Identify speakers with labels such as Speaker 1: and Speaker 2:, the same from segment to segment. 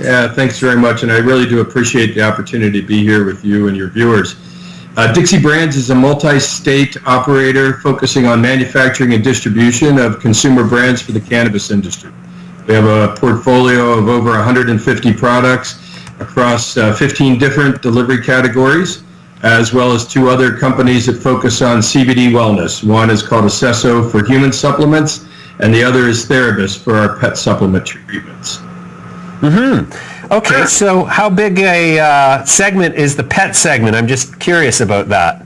Speaker 1: Yeah, thanks very much, and I really do appreciate the opportunity to be here with you and your viewers. Dixie Brands is a multi-state operator focusing on manufacturing and distribution of consumer brands for the cannabis industry. We have a portfolio of over 150 products across 15 different delivery categories, as well as 2 other companies that focus on CBD wellness. One is called Acesso for human supplements, and the other is Therabis for our pet supplement treatments.
Speaker 2: Okay, so how big a segment is the pet segment? I'm just curious about that.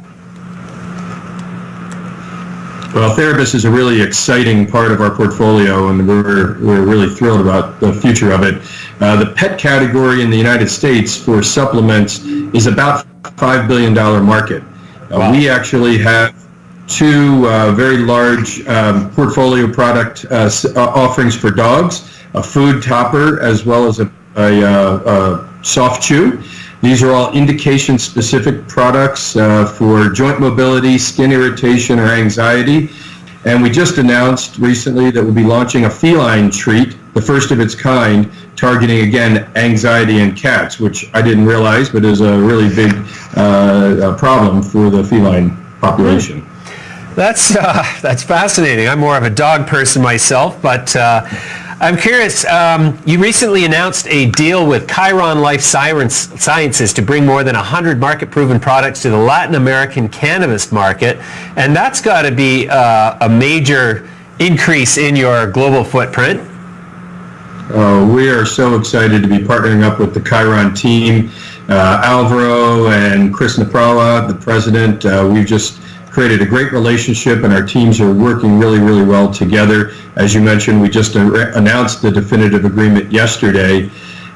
Speaker 1: Well, Therabis is a really exciting part of our portfolio, and we're really thrilled about the future of it. The pet category in the United States for supplements is about $5 billion market. Wow. We actually have 2 very large portfolio product offerings for dogs, a food topper as well as a soft chew. These are all indication-specific products for joint mobility, skin irritation, or anxiety. And we just announced recently that we'll be launching a feline treat, the first of its kind, targeting, again, anxiety in cats, which I didn't realize, but is a really big problem for the feline population.
Speaker 2: That's fascinating. I'm more of a dog person myself, but I'm curious, you recently announced a deal with Chiron Life Sciences to bring more than 100 market-proven products to the Latin American cannabis market, and that's got to be a major increase in your global footprint.
Speaker 1: We are so excited to be partnering up with the Chiron team. Alvaro and Chris Naprala, the president, we've just created a great relationship, and our teams are working really, really well together. As you mentioned, we just announced the definitive agreement yesterday.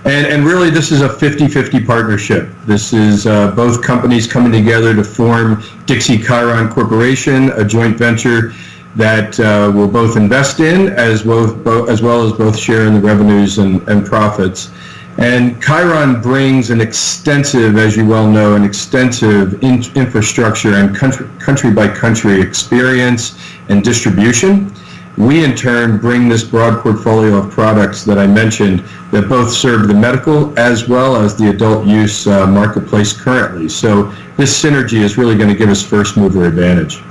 Speaker 1: And really, this is a 50-50 partnership. This is both companies coming together to form Dixie Chiron Corporation, a joint venture that will both invest in as well as both share in the revenues and profits. And Chiron brings an extensive, as you well know, infrastructure and country-by-country experience and distribution. We, in turn, bring this broad portfolio of products that I mentioned that both serve the medical as well as the adult use marketplace currently. So this synergy is really going to give us first-mover advantage.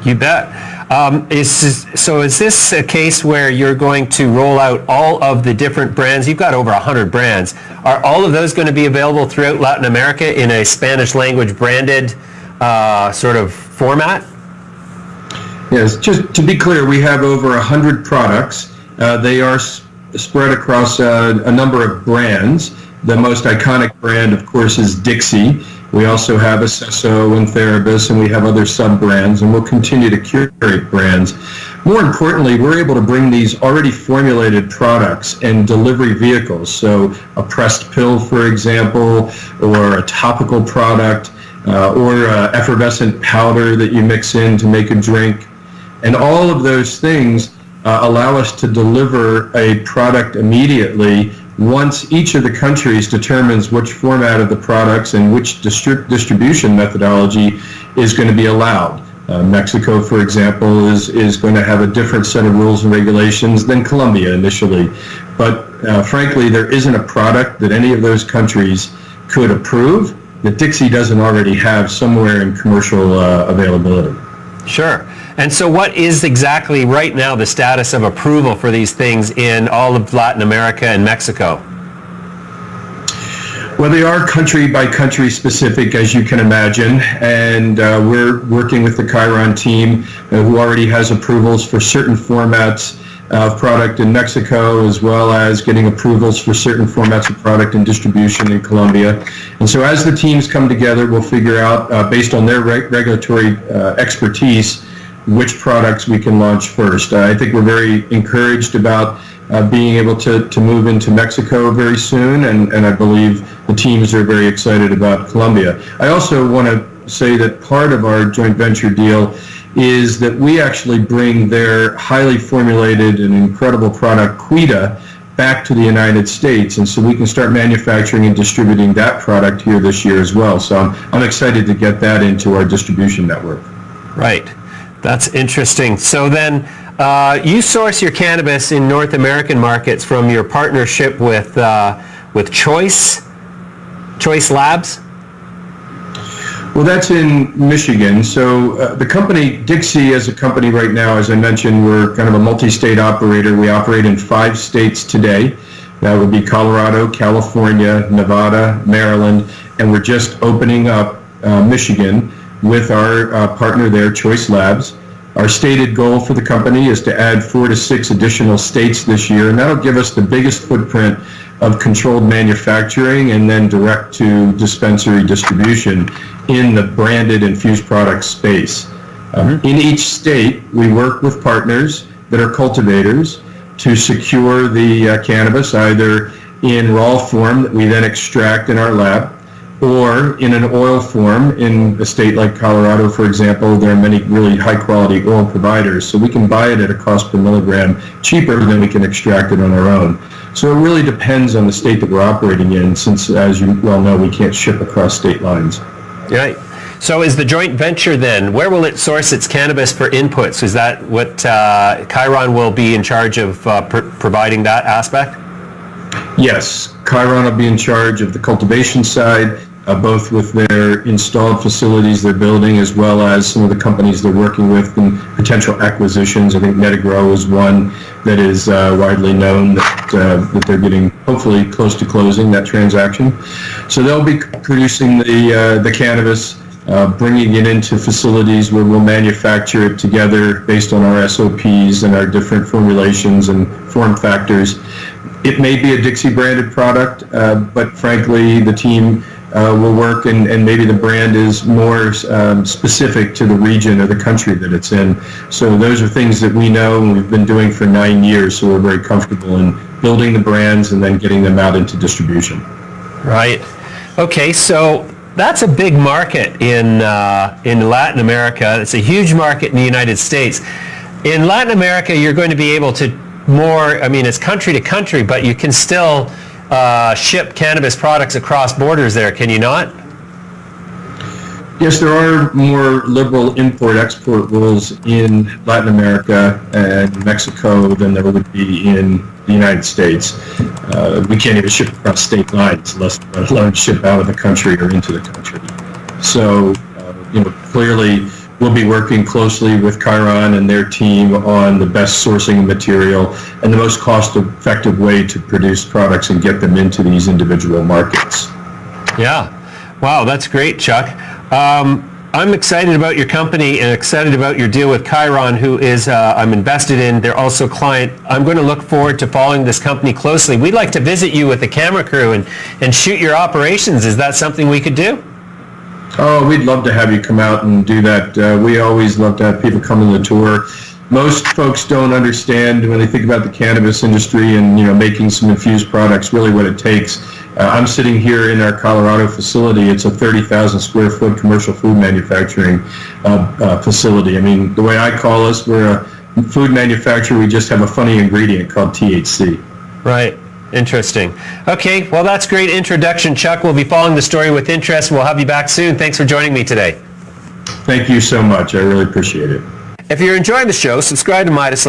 Speaker 2: You bet. Is this a case where you're going to roll out all of the different brands? You've got over 100 brands. Are all of those going to be available throughout Latin America in a Spanish language branded sort of format?
Speaker 1: Yes, just to be clear, we have over 100 products. They are spread across a number of brands. The most iconic brand, of course, is Dixie. We also have Acesso and Therabis, and we have other sub-brands, and we'll continue to curate brands. More importantly, we're able to bring these already formulated products in delivery vehicles. So a pressed pill, for example, or a topical product, or effervescent powder that you mix in to make a drink. And all of those things allow us to deliver a product immediately once each of the countries determines which format of the products and which distribution methodology is going to be allowed. Mexico, for example, is going to have a different set of rules and regulations than Colombia initially. But frankly, there isn't a product that any of those countries could approve that Dixie doesn't already have somewhere in commercial availability.
Speaker 2: Sure. And so what is exactly right now the status of approval for these things in all of Latin America and Mexico?
Speaker 1: Well, they are country by country specific, as you can imagine, and we're working with the Chiron team who already has approvals for certain formats of product in Mexico, as well as getting approvals for certain formats of product and distribution in Colombia. And so as the teams come together, we'll figure out, based on their regulatory expertise, which products we can launch first. I think we're very encouraged about being able to move into Mexico very soon, and I believe the teams are very excited about Colombia. I also want to say that part of our joint venture deal is that we actually bring their highly formulated and incredible product, Quita, back to the United States, and so we can start manufacturing and distributing that product here this year as well. So I'm excited to get that into our distribution network.
Speaker 2: Right. That's interesting. So then you source your cannabis in North American markets from your partnership with with Choice Labs?
Speaker 1: Well, that's in Michigan. So the company, Dixie as a company right now, as I mentioned, we're kind of a multi-state operator. We operate in 5 states today. That would be Colorado, California, Nevada, Maryland, and we're just opening up Michigan with our partner there, Choice Labs. Our stated goal for the company is to add 4 to 6 additional states this year, and that'll give us the biggest footprint of controlled manufacturing and then direct to dispensary distribution in the branded infused products space. In each state, we work with partners that are cultivators to secure the cannabis either in raw form that we then extract in our lab, or in an oil form. In a state like Colorado, for example, there are many really high-quality oil providers, so we can buy it at a cost per milligram cheaper than we can extract it on our own. So it really depends on the state that we're operating in, since, as you well know, we can't ship across state lines.
Speaker 2: Right. So is the joint venture then, where will it source its cannabis for inputs? Is that what Chiron will be in charge of providing that aspect?
Speaker 1: Yes, Chiron will be in charge of the cultivation side, both with their installed facilities they're building, as well as some of the companies they're working with and potential acquisitions. I think Metagrow is one that is widely known that they're getting hopefully close to closing that transaction. So they'll be producing the cannabis, bringing it into facilities where we'll manufacture it together based on our SOPs and our different formulations and form factors. It may be a Dixie branded product, but frankly, the team will work, and maybe the brand is more specific to the region or the country that it's in. So those are things that we know and we've been doing for 9 years, so we're very comfortable in building the brands and then getting them out into distribution.
Speaker 2: Right. Okay, so that's a big market in Latin America. It's a huge market in the United States. In Latin America, you're going to be able to it's country to country, but you can still ship cannabis products across borders there, can you not?
Speaker 1: Yes, there are more liberal import-export rules in Latin America and Mexico than there would be in the United States. We can't even ship across state lines, let alone ship out of the country or into the country. So, clearly we'll be working closely with Chiron and their team on the best sourcing material and the most cost-effective way to produce products and get them into these individual markets.
Speaker 2: Yeah. Wow, that's great, Chuck. I'm excited about your company and excited about your deal with Chiron, who is I'm invested in. They're also a client. I'm going to look forward to following this company closely. We'd like to visit you with the camera crew and shoot your operations. Is that something we could do?
Speaker 1: Oh, we'd love to have you come out and do that. We always love to have people come on the tour. Most folks don't understand when they think about the cannabis industry and making some infused products, really what it takes. I'm sitting here in our Colorado facility. It's a 30,000 square foot commercial food manufacturing facility. I mean, the way I call us, we're a food manufacturer. We just have a funny ingredient called THC.
Speaker 2: Right. Interesting. Okay, well, that's great introduction, Chuck. We'll be following the story with interest. We'll have you back soon. Thanks for joining me today.
Speaker 1: Thank you so much. I really appreciate it.
Speaker 2: If you're enjoying the show, subscribe to Midas.